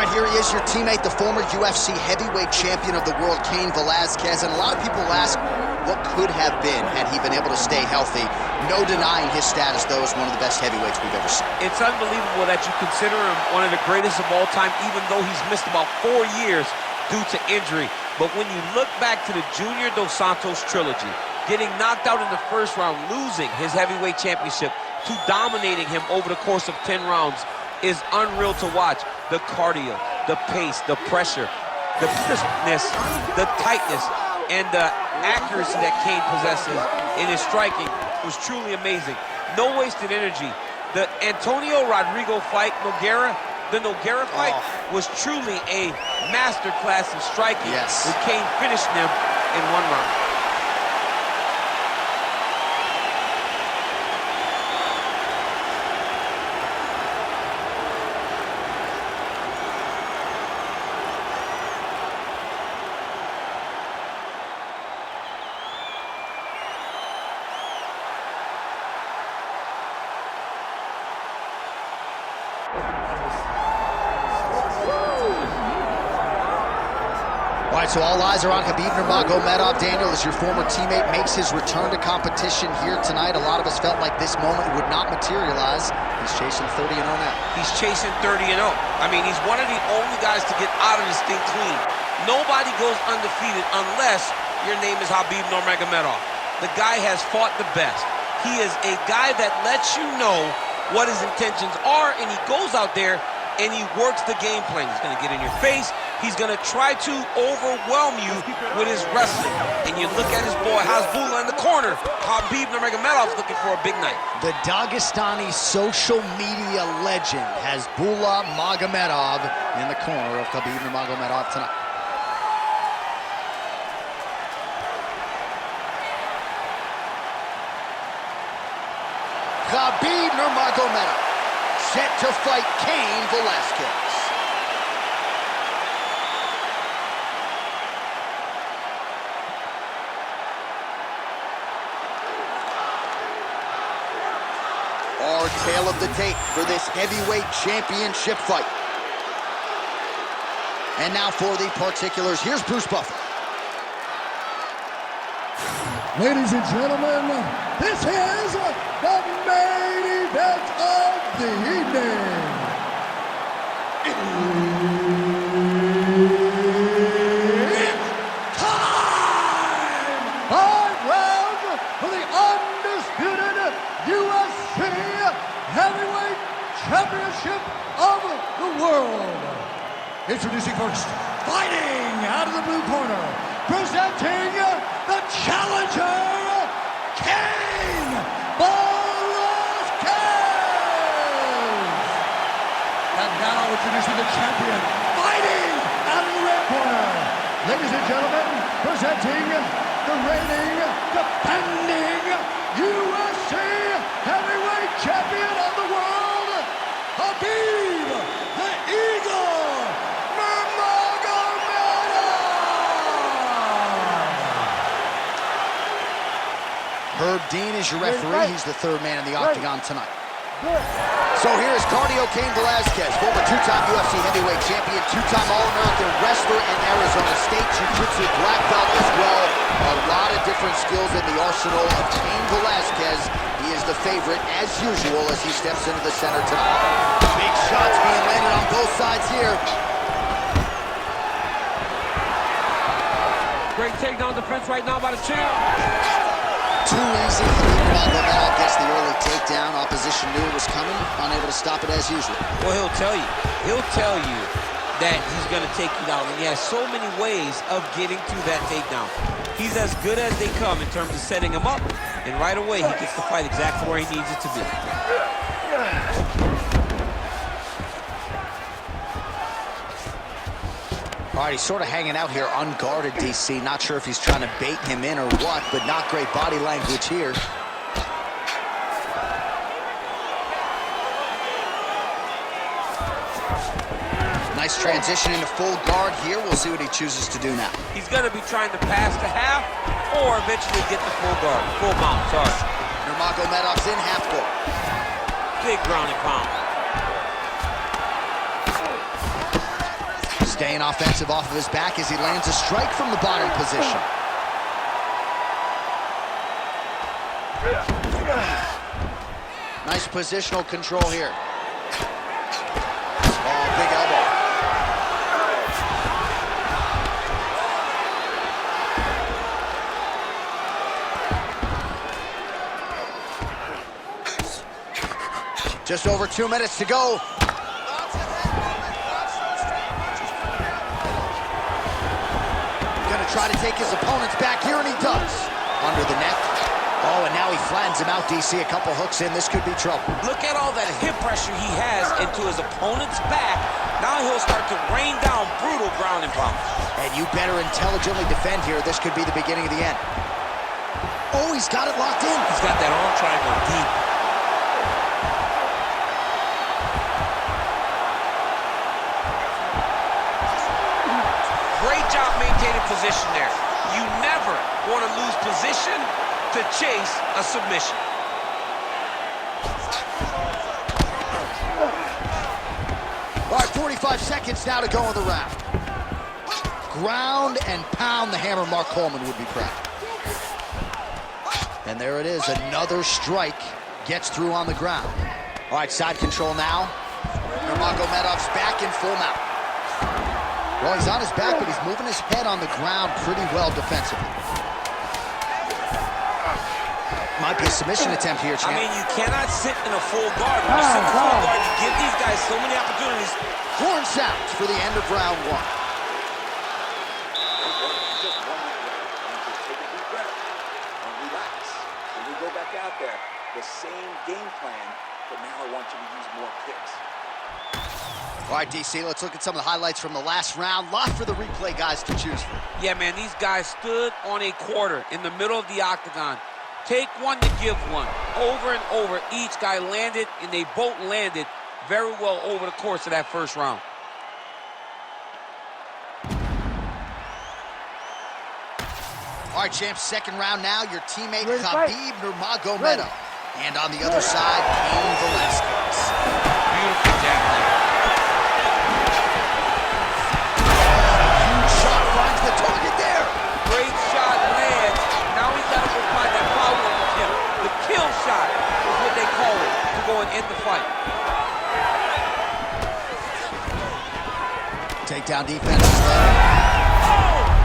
All right, here he is, your teammate, the former UFC heavyweight champion of the world, Cain Velasquez. And a lot of people ask what could have been had he been able to stay healthy. No denying his status, though, as one of the best heavyweights we've ever seen. It's unbelievable that you consider him one of the greatest of all time, even though he's missed about 4 years due to injury. But when you look back to the Junior Dos Santos trilogy, getting knocked out in the first round, losing his heavyweight championship, to dominating him over the course of 10 rounds, is unreal to watch. The cardio, the pace, the pressure, the crispness, the tightness, and the accuracy that Cain possesses in his striking was truly amazing. No wasted energy. The Antonio Rodrigo fight, the Nogueira fight was truly a masterclass in striking. Yes. With Cain finishing him in 1 round. All right, so all eyes are on Khabib Nurmagomedov. Daniel, as your former teammate makes his return to competition here tonight, a lot of us felt like this moment would not materialize. He's chasing 30-0 now. He's chasing 30-0. I mean, he's one of the only guys to get out of this thing clean. Nobody goes undefeated unless your name is Khabib Nurmagomedov. The guy has fought the best. He is a guy that lets you know what his intentions are, and he goes out there and he works the game plan. He's going to get in your face. He's going to try to overwhelm you with his wrestling. And you look at his boy, Hasbulla, in the corner. Khabib Nurmagomedov's looking for a big night. The Dagestani social media legend, Hasbulla Magomedov, in the corner of Khabib Nurmagomedov tonight. Khabib Nurmagomedov set to fight Cain Velasquez. Our tale of the tape for this heavyweight championship fight. And now for the particulars, here's Bruce Buffer. Ladies and gentlemen, this is the main event of the evening. It's time! 5 rounds for the undisputed UFC Heavyweight Championship of the world. Introducing first, fighting out of the blue corner, presenting the challenger, Cain Velasquez! And now introducing the champion, fighting out of the red corner. Ladies and gentlemen, presenting the reigning, defending UFC Heavyweight Champion of the world, Khabib the Eagle Nurmagomedov! Herb Dean is your referee. He's the third man in the octagon tonight. So here is Cardio Cain Velasquez, former 2-time UFC heavyweight champion, 2-time All-American wrestler, and Arizona State Jiu-Jitsu black belt as well. A lot of different skills in the arsenal of Cain Velasquez. He is the favorite, as usual, as he steps into the center tonight. Big shots being landed on both sides here. Great takedown defense right now by the champ. Too easy. Nurmagomedov gets the early takedown. Opposition knew it was coming, unable to stop it as usual. Well, he'll tell you that he's going to take you down, and he has so many ways of getting to that takedown. He's as good as they come in terms of setting him up, and right away he gets the fight exactly where he needs it to be. All right, he's sort of hanging out here unguarded, DC. Not sure if he's trying to bait him in or what, but not great body language here. Nice transition into full guard here. We'll see what he chooses to do now. He's going to be trying to pass to half or eventually get the full guard, full mount, sorry. Nurmagomedov's in half guard. Big ground and pound. Staying offensive off of his back as he lands a strike from the bottom position. Nice positional control here. Oh, big elbow. Just over 2 minutes to go. Gonna try to take his opponents back here, and he does. Under the neck. Oh, and now he flattens him out, DC. A couple hooks in, this could be trouble. Look at all that hip pressure he has into his opponent's back. Now he'll start to rain down brutal ground and pound. And you better intelligently defend here. This could be the beginning of the end. Oh, he's got it locked in. He's got that arm triangle deep. Great job maintaining position there. You never want to lose position to chase a submission. All right, 45 seconds now to go in the round. Ground and pound, the hammer Mark Coleman would be proud. And there it is, another strike gets through on the ground. All right, side control now. Nurmagomedov's back in full mount. Well, he's on his back, but he's moving his head on the ground pretty well defensively. Might be a submission attempt here, champ. I mean, you cannot sit in a full guard. When you sit in a full guard, you give these guys so many opportunities. Horn sounds for the end of round one. Just 1 minute. Take a deep breath and relax. When we go back out there, the same game plan, but now I want you to use more kicks. All right, DC, let's look at some of the highlights from the last round. Lot for the replay guys to choose from. Yeah, man, these guys stood on a quarter in the middle of the octagon. Take one to give one. Over and over, each guy landed, and they both landed very well over the course of that first round. All right, champs, second round now. Your teammate, Khabib Nurmagomedov. And on the other side, Cain Velasquez. Beautiful jab there. Huge shot finds the target there. Great shot lands. Now he's got to go find that follow-up attempt. The kill shot is what they call it to go and end the fight. Takedown defense is there.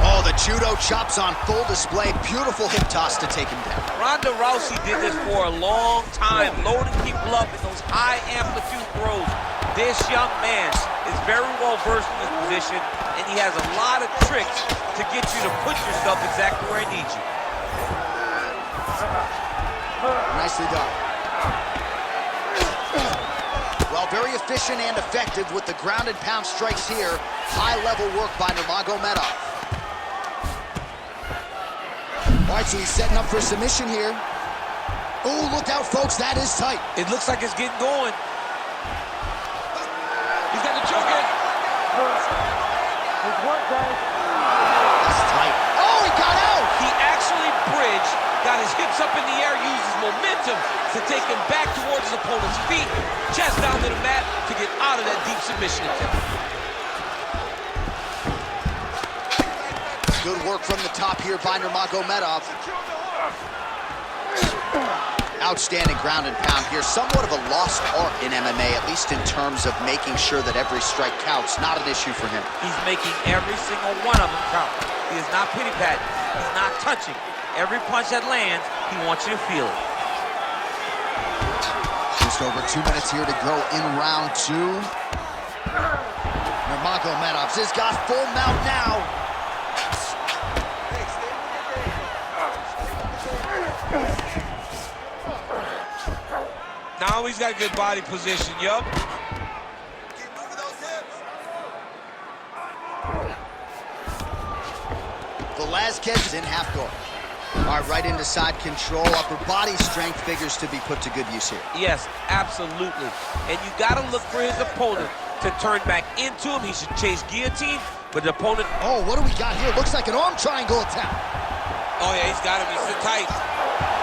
Oh, the judo chops on full display. Beautiful hip toss to take him down. Ronda Rousey did this for a long time, loading people up in those high amplitude throws. This young man is very well versed in this position, and he has a lot of tricks to get you to put yourself exactly where he needs you. Nicely done. Well, very efficient and effective with the ground and pound strikes here. High-level work by Nurmagomedov. All right, so he's setting up for submission here. Oh, look out, folks. That is tight. It looks like it's getting going. He's got the choke in. That's tight. Oh, he got out. He actually bridged, got his hips up in the air, used his momentum to take him back towards his opponent's feet, chest down to the mat to get out of that deep submission attempt. Good work from the top here by Nurmagomedov. Outstanding ground and pound here. Somewhat of a lost art in MMA, at least in terms of making sure that every strike counts. Not an issue for him. He's making every single one of them count. He is not pity-patting. He's not touching. Every punch that lands, he wants you to feel it. Just over 2 minutes here to go in round two. Nurmagomedov has got full mount now. Now he's got good body position, yup. Velasquez is in half guard. All right, right into side control. Upper body strength figures to be put to good use here. Yes, absolutely. And you got to look for his opponent to turn back into him. He should chase guillotine, but the opponent... Oh, what do we got here? Looks like an arm triangle attempt. Oh, yeah, he's got him. He's so tight.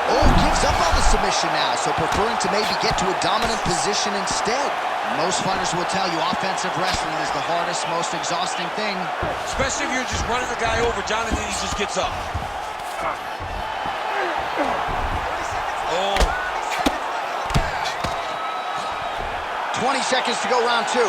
Oh, gives up on the submission now, so preferring to maybe get to a dominant position instead. Most fighters will tell you offensive wrestling is the hardest, most exhausting thing. Especially if you're just running the guy over, Jonathan, he just gets up. Oh. 20 seconds to go, round 2.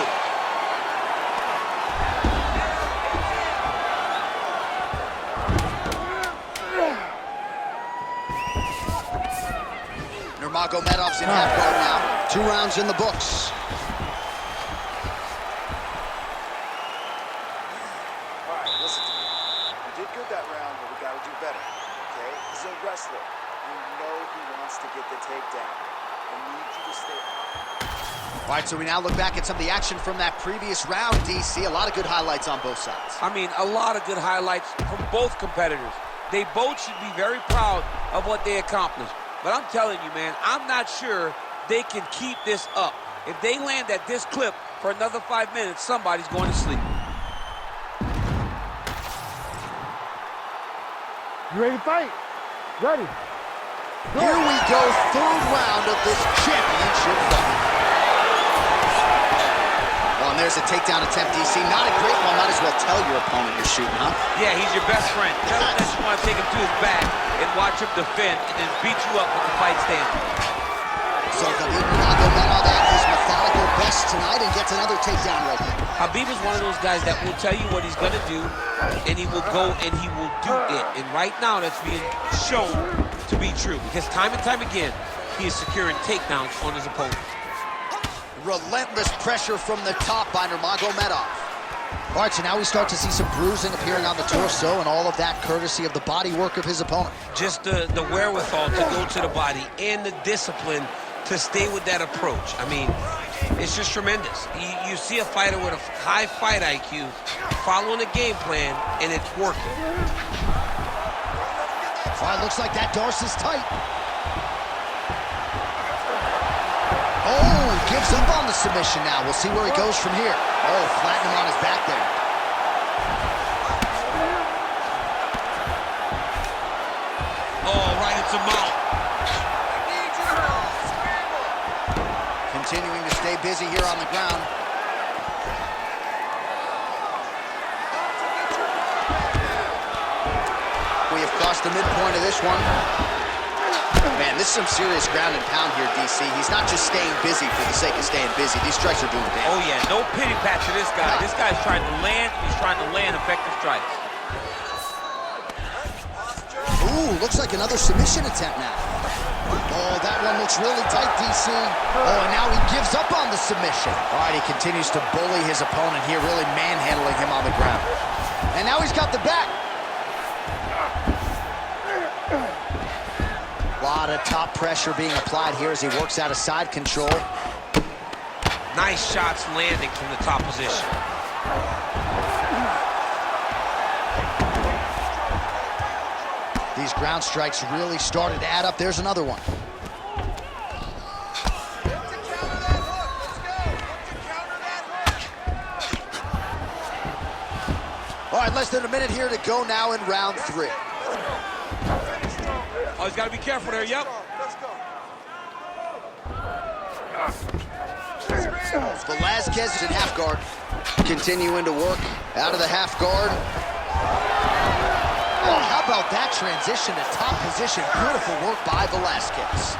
Nurmagomedov's in half guard now. 2 rounds in the books. All right, listen to me. You did good that round, but we got to do better, okay? He's a wrestler. You know he wants to get the takedown. I need you to stay. All right, so we now look back at some of the action from that previous round, DC. A lot of good highlights on both sides. I mean, a lot of good highlights from both competitors. They both should be very proud of what they accomplished. But I'm telling you, man, I'm not sure they can keep this up. If they land at this clip for another 5 minutes, somebody's going to sleep. You ready to fight? Ready. Here we go, 3rd round of this championship fight. Oh, and there's a takedown attempt, DC. Not a great one. Might as well tell your opponent you're shooting, huh? Yeah, he's your best friend. Tell him that you want to take him to his back and watch him defend and then beat you up when the fight stands. So Khabib Nurmagomedov at his methodical best tonight and gets another takedown right here. Khabib is one of those guys that will tell you what he's going to do, and he will go and he will do it. And right now, that's being shown to be true, because time and time again, he is securing takedowns on his opponent. Relentless pressure from the top by Nurmagomedov. All right, so now we start to see some bruising appearing on the torso, and all of that courtesy of the body work of his opponent. Just the wherewithal to go to the body and the discipline to stay with that approach. I mean, it's just tremendous. You see a fighter with a high fight IQ following a game plan, and it's working. All right, looks like that Darce is tight. Oh, gives up on the submission now. We'll see where he goes from here. Oh, flatten him on his back there. Oh, right into mount. Continuing to stay busy here on the ground. We have crossed the midpoint of this one. Man, this is some serious ground and pound here, DC. He's not just staying busy for the sake of staying busy. These strikes are doing damage. Oh, yeah, no pity pat to this guy. This guy's trying to land. He's trying to land effective strikes. Ooh, looks like another submission attempt now. Oh, that one looks really tight, DC. Oh, and now he gives up on the submission. All right, he continues to bully his opponent here, really manhandling him on the ground. And now he's got the back. A lot of top pressure being applied here as he works out of side control. Nice shots landing from the top position. These ground strikes really started to add up. There's another one. All right, less than a minute here to go now in round 3. Oh, he's got to be careful there, yep. Velasquez is in half guard. Continuing to work out of the half guard. Oh, how about that transition to top position? Beautiful work by Velasquez.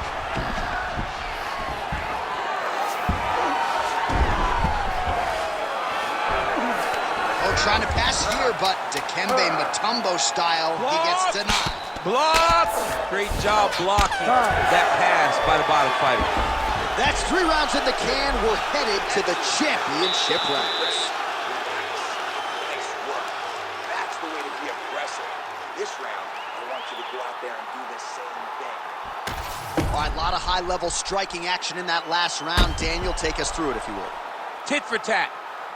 Oh, trying to pass here, but Dikembe Mutombo style, he gets denied. Block! Great job blocking that pass by the bottom fighter. That's 3 rounds in the can. We're headed to the championship rounds. Nice work. That's the way to be aggressive. This round, I want you to go out there and do the same thing. All right, a lot of high-level striking action in that last round. Daniel, take us through it, if you would. Tit for tat.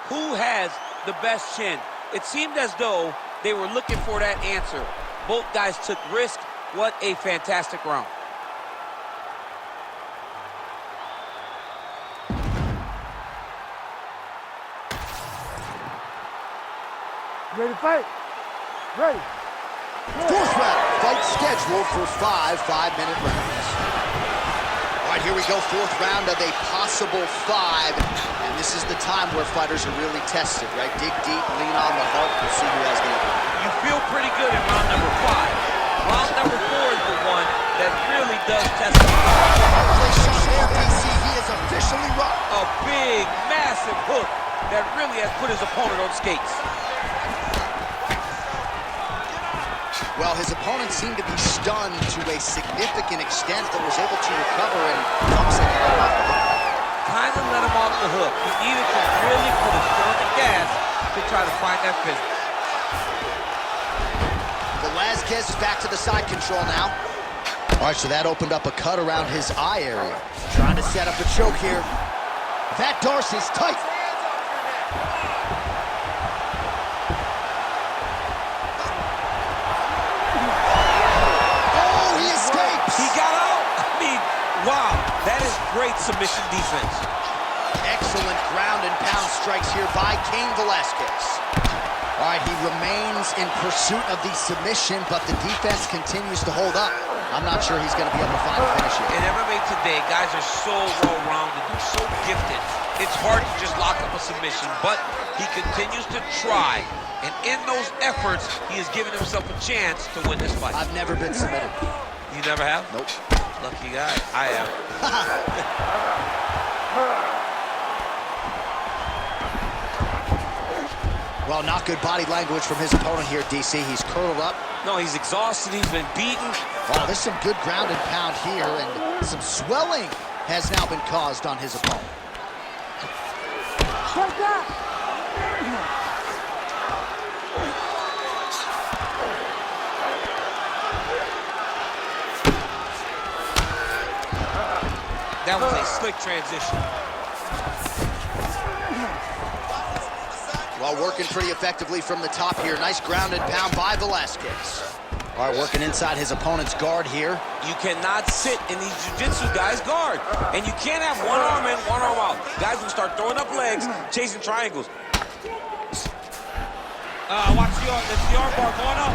Who has the best chin? It seemed as though they were looking for that answer. Both guys took risk. What a fantastic round. Ready to fight? Ready. 4th round, fight scheduled for 5 5-minute rounds. All right, here we go, fourth round of a possible 5. And this is the time where fighters are really tested, right? Dig deep, lean on the heart, we'll see who has the upper. You feel pretty good in round number 5. Round number 4 is the one that really does test the DC, he is officially rocked. A big, massive hook that really has put his opponent on skates. Well, his opponent seemed to be stunned to a significant extent, but was able to recover and dumps it off the hook. Kind of let him off the hook. He needed to really put his foot on the gas to try to find that finish. Velasquez is back to the side control now. All right, so that opened up a cut around his eye area. Trying to set up a choke here. That Darcy's tight. Oh, he escapes. He got out. I mean, wow, that is great submission defense. Excellent ground and pound strikes here by Cain Velasquez. All right, he remains in pursuit of the submission, but the defense continues to hold up. I'm not sure he's going to be able to find a finish here. In MMA today, guys are so well-rounded. They're so gifted. It's hard to just lock up a submission, but he continues to try. And in those efforts, he has given himself a chance to win this fight. I've never been submitted. You never have? Nope. Lucky guy. I have. Well, not good body language from his opponent here, DC. He's curled up. No, he's exhausted. He's been beaten. Wow, there's some good ground and pound here, and some swelling has now been caused on his opponent. That was a slick transition. Well, working pretty effectively from the top here. Nice ground and pound by Velasquez. All right, working inside his opponent's guard here. You cannot sit in these jiu-jitsu guys' guard. And you can't have one arm in, one arm out. Guys will start throwing up legs, chasing triangles. Watch the arm bar going up.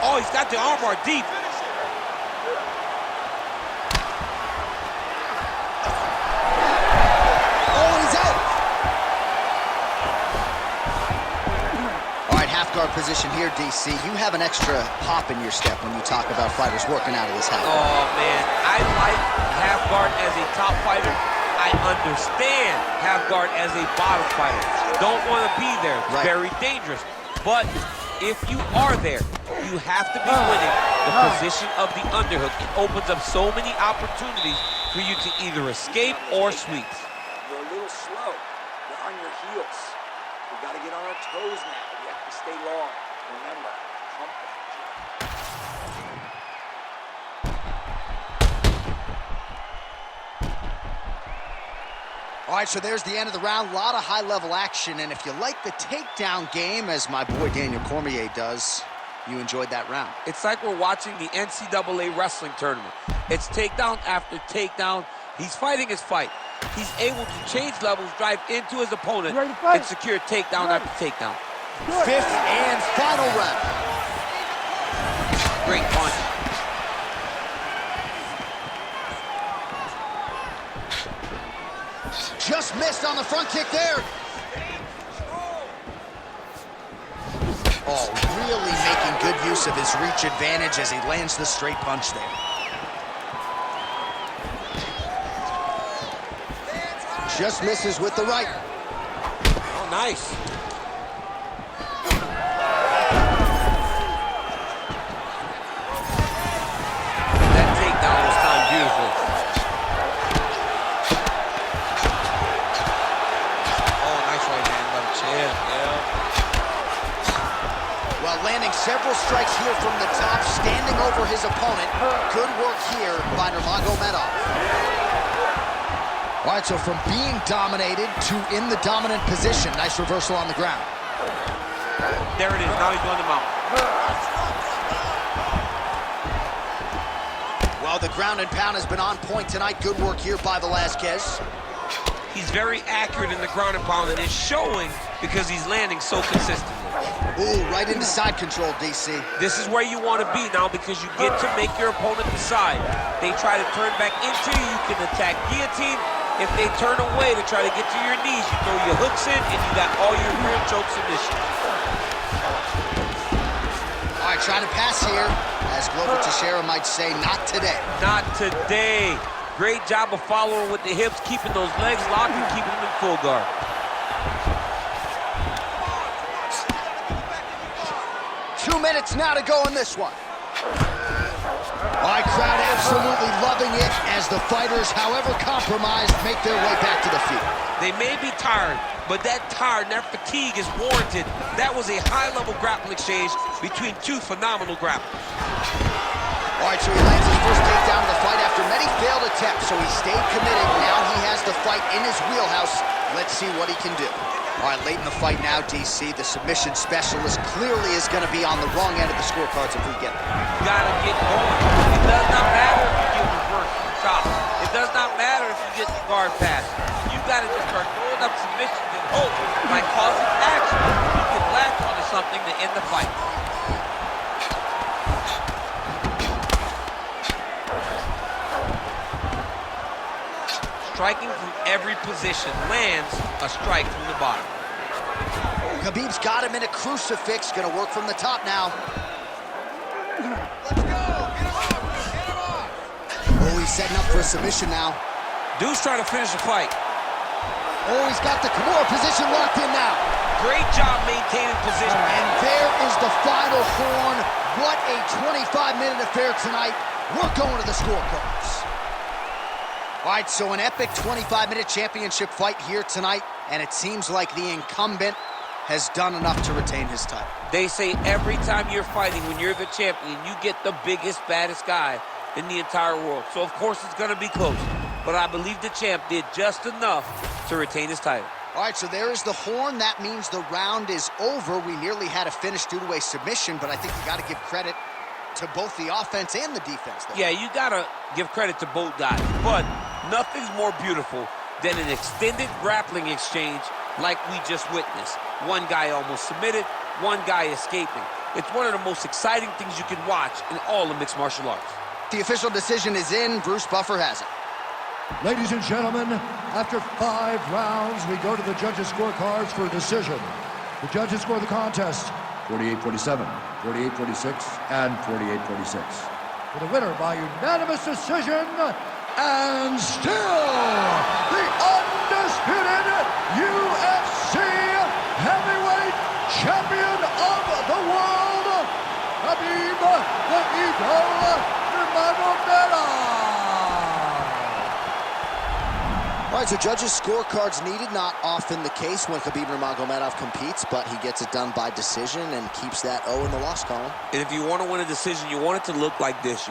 Oh, he's got the arm bar deep. Guard position here, DC. You have an extra hop in your step when you talk about fighters working out of this half guard. Oh, man. I like half guard as a top fighter. I understand half guard as a bottom fighter. Don't want to be there. It's very dangerous. But if you are there, you have to be winning the position of the underhook. It opens up so many opportunities for you to either escape or sweep. You're a little slow. You're on your heels. We got to get on our toes now. We have to stay long. Remember, pump that. All right, so there's the end of the round. A lot of high-level action, and if you like the takedown game, as my boy Daniel Cormier does, you enjoyed that round. It's like we're watching the NCAA wrestling tournament. It's takedown after takedown. He's fighting his fight. He's able to change levels, drive into his opponent, and secure takedown after takedown. Fifth and final round. Great punch. Just missed on the front kick there. Oh, really making good use of his reach advantage as he lands the straight punch there. Just misses with the right. Oh, nice. That takedown was timed beautifully. Oh, nice right hand by the chin. Yeah. Well, landing several strikes here from the top, standing over his opponent. Good work here by Nurmagomedov. All right, so from being dominated to in the dominant position. Nice reversal on the ground. There it is. Now he's going to mount. Well, the ground and pound has been on point tonight. Good work here by Velasquez. He's very accurate in the ground and pound, and it's showing because he's landing so consistently. Ooh, right into side control, DC. This is where you want to be now because you get to make your opponent decide. They try to turn back into you, you can attack guillotine. If they turn away to try to get to your knees, you throw your hooks in and you got all your rear choke submission. All right, trying to pass here. As Glover Teixeira might say, not today. Not today. Great job of following with the hips, keeping those legs locked and keeping them in full guard. 2 minutes now to go in this one. All right, crowd absolutely loving it as the fighters, however compromised, make their way back to the feet. They may be tired, but that tiredness, that fatigue is warranted. That was a high-level grappling exchange between two phenomenal grapplers. All right, so he lands his first takedown of the fight after many failed attempts, so he stayed committed. Now he has the fight in his wheelhouse. Let's see what he can do. All right, late in the fight now, DC, the submission specialist clearly is going to be on the wrong end of the scorecards if we get there. You got to get going. It does not matter if you get reversed from top. It does not matter if you get the guard pass. You got to just start throwing up submissions and hope by causing action, you can latch onto something to end the fight. Striking from every position lands a strike from the bottom. Khabib's got him in a crucifix. Going to work from the top now. Let's go! Get him off! Get him off! Oh, he's setting up for a submission now. Dude's trying to finish the fight. Oh, he's got the Kimura position locked in now. Great job maintaining position. And there is the final horn. What a 25-minute affair tonight. We're going to the scorecards. All right, so an epic 25-minute championship fight here tonight, and it seems like the incumbent has done enough to retain his title. They say every time you're fighting, when you're the champion, you get the biggest, baddest guy in the entire world. So, of course, it's going to be close. But I believe the champ did just enough to retain his title. All right, so there is the horn. That means the round is over. We nearly had a finish due to a submission, but I think you got to give credit to both the offense and the defense, though. Yeah, you got to give credit to both guys. But nothing's more beautiful than an extended grappling exchange like we just witnessed. One guy almost submitted, one guy escaping. It's one of the most exciting things you can watch in all of mixed martial arts. The official decision is in. Bruce Buffer has it. Ladies and gentlemen, after 5 rounds, we go to the judges' scorecards for a decision. The judges score the contest 48-47, 48-46, and 48-46. For the winner by unanimous decision, and still the undisputed UFC heavyweight champion of the world, Khabib the Eagle Nurmagomedov. All right, so judges' scorecards needed. Not often the case when Khabib Nurmagomedov competes, but he gets it done by decision and keeps that O in the loss column. And if you want to win a decision, you want it to look like this.